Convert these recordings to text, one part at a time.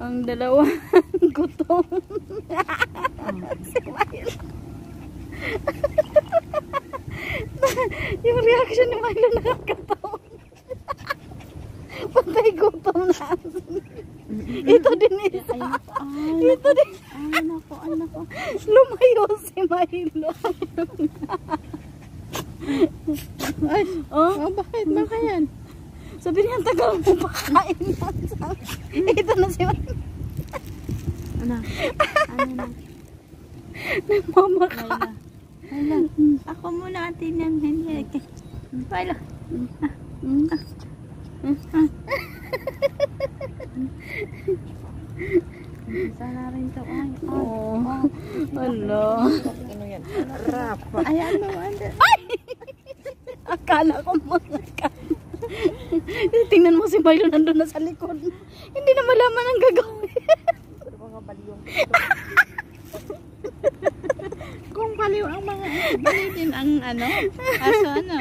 Ang dalawa gutom. Si Milo. Yung reaction ni Milo nakakatawa. Patay gutom na. Ito din isa. Ito din. Ay, nako. Lumayo si Milo. Ay, oh, bakit? Baka yan? Sabi niya, tagal mo pakain mo. Ito na si Milo. Ano na? Nagmamaka. Hala. Ako muna atin yan. Hala. Sana rin ito. Hala. Ano yan? Rapa. Ayan mo. Ay! Akala ko mga ka. Tingnan mo si Milo nandun na sa likod. Hindi na malaman ang gagawin. Kung baliw ang mga baliw din ang ano? Aso ano?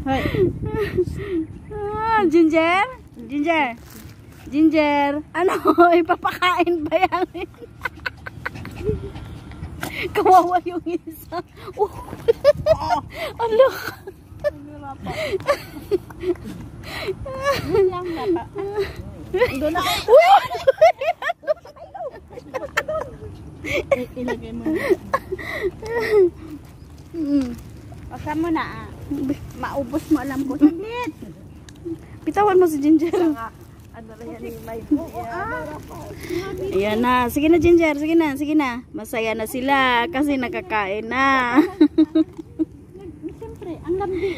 Hoy. Ginger? Ginger. Ano? Ipapakain ba yan? Kawawa yung isa. Ano? Lang dapat. Doon na. Ilagay mo. Baka mo na. Maubos mo alam ko. Saglit. Bitawan mo si Ginger. Ano na yan yung may Ayan na. Sige na, Ginger. Sige na. Masaya na sila kasi nakakain na. Siyempre, ang lambi.